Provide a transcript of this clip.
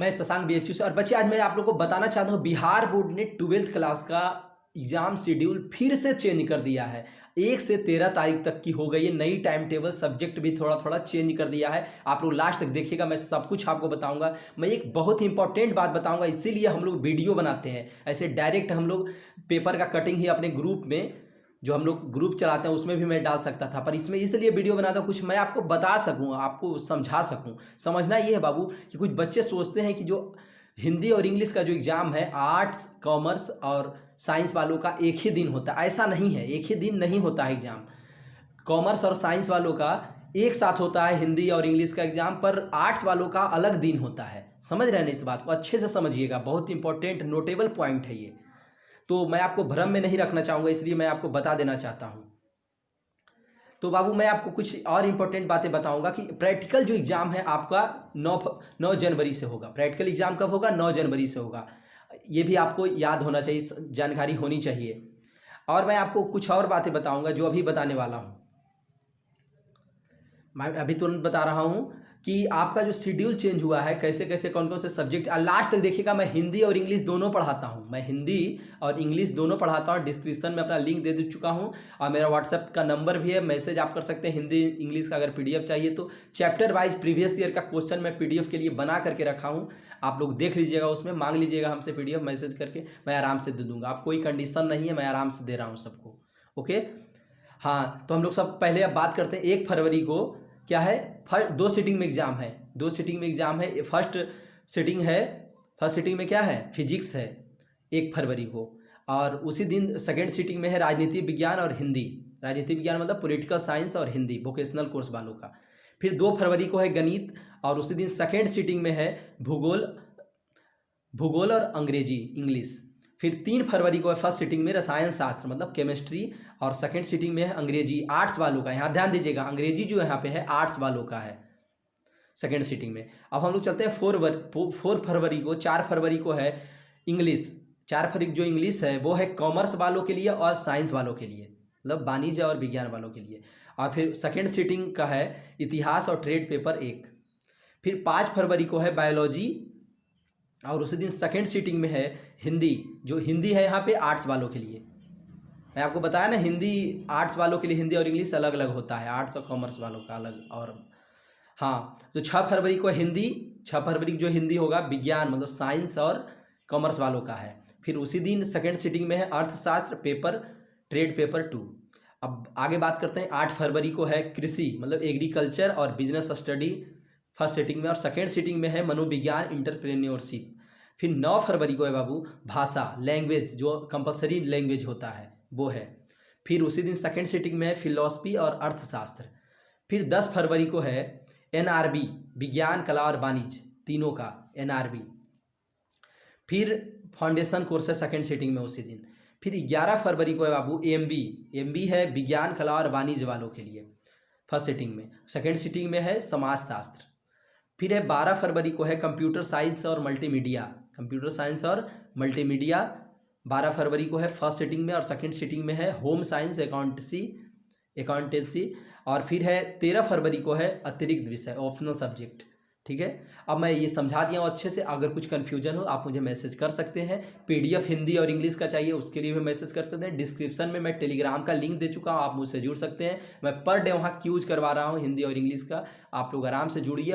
मैं शशांक बीएचयू से। और बच्चे आज मैं आप लोगों को बताना चाहता हूँ बिहार बोर्ड ने 12th क्लास का एग्जाम शेड्यूल फिर से चेंज कर दिया है। 1 से 13 तारीख तक की हो गई है नई टाइम टेबल। सब्जेक्ट भी थोड़ा थोड़ा चेंज कर दिया है। आप लोग लास्ट तक देखिएगा, मैं सब कुछ आपको बताऊंगा। मैं एक बहुत ही इंपॉर्टेंट बात बताऊंगा, इसीलिए हम लोग वीडियो बनाते हैं। ऐसे डायरेक्ट हम लोग पेपर का कटिंग ही अपने ग्रुप में, जो हम लोग ग्रुप चलाते हैं उसमें भी मैं डाल सकता था, पर इसमें इसलिए वीडियो बनाता हूँ कुछ मैं आपको बता सकूँ, आपको समझा सकूँ। समझना ये है बाबू कि कुछ बच्चे सोचते हैं कि जो हिंदी और इंग्लिश का जो एग्ज़ाम है आर्ट्स कॉमर्स और साइंस वालों का एक ही दिन होता है। ऐसा नहीं है, एक ही दिन नहीं होता है एग्ज़ाम। कॉमर्स और साइंस वालों का एक साथ होता है हिंदी और इंग्लिश का एग्ज़ाम, पर आर्ट्स वालों का अलग दिन होता है। समझ रहे हैं इस बात को, अच्छे से समझिएगा, बहुत इंपॉर्टेंट नोटेबल पॉइंट है ये। तो मैं आपको भ्रम में नहीं रखना चाहूँगा, इसलिए मैं आपको बता देना चाहता हूँ। तो बाबू मैं आपको कुछ और इम्पोर्टेंट बातें बताऊंगा कि प्रैक्टिकल जो एग्ज़ाम है आपका 9 जनवरी से होगा। प्रैक्टिकल एग्ज़ाम कब होगा? 9 जनवरी से होगा। ये भी आपको याद होना चाहिए, जानकारी होनी चाहिए। और मैं आपको कुछ और बातें बताऊंगा जो अभी बताने वाला हूँ। मैं अभी तुरंत बता रहा हूँ कि आपका जो शेड्यूल चेंज हुआ है, कैसे कैसे कौन कौन से सब्जेक्ट, लास्ट तक देखिएगा। मैं हिंदी और इंग्लिश दोनों पढ़ाता हूँ, मैं हिंदी और इंग्लिश दोनों पढ़ाता हूँ। डिस्क्रिप्शन में अपना लिंक दे चुका हूँ और मेरा व्हाट्सएप का नंबर भी है, मैसेज आप कर सकते हैं। हिंदी इंग्लिश का अगर पीडीएफ चाहिए तो चैप्टर वाइज प्रीवियस ईयर का क्वेश्चन मैं पीडीएफ के लिए बना करके रखा हूँ। आप लोग देख लीजिएगा, उसमें मांग लीजिएगा हमसे पीडीएफ, मैसेज करके मैं आराम से दे दूँगा। आप कोई कंडीशन नहीं है, मैं आराम से दे रहा हूँ सबको। ओके, हाँ तो हम लोग सब पहले अब बात करते हैं 1 फरवरी को क्या है। फर्स्ट 2 सीटिंग में एग्ज़ाम है, 2 सीटिंग में एग्ज़ाम है। फर्स्ट सीटिंग में क्या है? फिजिक्स है 1 फरवरी को। और उसी दिन सेकेंड सीटिंग में है राजनीति विज्ञान और हिंदी। राजनीति विज्ञान मतलब पॉलिटिकल साइंस और हिंदी, वोकेशनल कोर्स वालों का। फिर 2 फरवरी को है गणित, और उसी दिन सेकेंड सीटिंग में है भूगोल और अंग्रेजी इंग्लिश। फिर 3 फरवरी को है फर्स्ट सीटिंग में रसायन शास्त्र मतलब केमिस्ट्री, और सेकंड सीटिंग में है अंग्रेजी आर्ट्स वालों का। यहाँ ध्यान दीजिएगा, अंग्रेजी जो यहाँ पे है आर्ट्स वालों का है सेकंड सीटिंग में। अब हम लोग चलते हैं 4 फरवरी को। 4 फरवरी को है इंग्लिश। 4 फरवरी जो इंग्लिश है वो है कॉमर्स वालों के लिए और साइंस वालों के लिए, मतलब वाणिज्य और विज्ञान वालों के लिए। और फिर सेकेंड सीटिंग का है इतिहास और ट्रेड पेपर 1। फिर 5 फरवरी को है बायोलॉजी, और उसी दिन सेकेंड सीटिंग में है हिंदी। जो हिंदी है यहाँ पे आर्ट्स वालों के लिए। मैं आपको बताया ना, हिंदी आर्ट्स वालों के लिए हिंदी और इंग्लिश अलग अलग होता है, आर्ट्स और कॉमर्स वालों का अलग। और हाँ, तो 6 फरवरी को हिंदी, 6 फरवरी जो हिंदी होगा विज्ञान मतलब साइंस और कॉमर्स वालों का है। फिर उसी दिन सेकेंड सीटिंग में है अर्थशास्त्र पेपर ट्रेड पेपर 2। अब आगे बात करते हैं। 8 फरवरी को है कृषि मतलब एग्रीकल्चर और बिजनेस स्टडी फर्स्ट सीटिंग में, और सेकेंड सीटिंग में है मनोविज्ञान इंटरप्रेन्योरशिप। फिर 9 फरवरी को है बाबू भाषा लैंग्वेज, जो कंपलसरी लैंग्वेज होता है वो है। फिर उसी दिन सेकेंड सीटिंग में है फिलॉसफी और अर्थशास्त्र। फिर 10 फरवरी को है एनआरबी विज्ञान कला और वाणिज्य तीनों का एनआरबी। फिर फाउंडेशन कोर्स है सेकेंड सीटिंग में उसी दिन। फिर 11 फरवरी को है बाबू एमबी है विज्ञान कला और वाणिज्य वालों के लिए फर्स्ट सीटिंग में। सेकेंड सीटिंग में है समाजशास्त्र। फिर है 12 फरवरी को है कंप्यूटर साइंस और मल्टीमीडिया, कंप्यूटर साइंस और मल्टीमीडिया 12 फरवरी को है फर्स्ट सीटिंग में, और सेकंड सीटिंग में है होम साइंस अकाउंटेंसी। और फिर है 13 फरवरी को है अतिरिक्त विषय ऑप्शनल सब्जेक्ट। ठीक है, अब मैं ये समझा दिया हूँ अच्छे से। अगर कुछ कन्फ्यूजन हो आप मुझे मैसेज कर सकते हैं। पीडीएफ हिंदी और इंग्लिश का चाहिए उसके लिए भी मैसेज कर सकते हैं। डिस्क्रिप्शन में मैं टेलीग्राम का लिंक दे चुका हूँ, आप मुझसे जुड़ सकते हैं। मैं पर डे वहाँ क्यूज करवा रहा हूँ हिंदी और इंग्लिश का, आप लोग आराम से जुड़िए।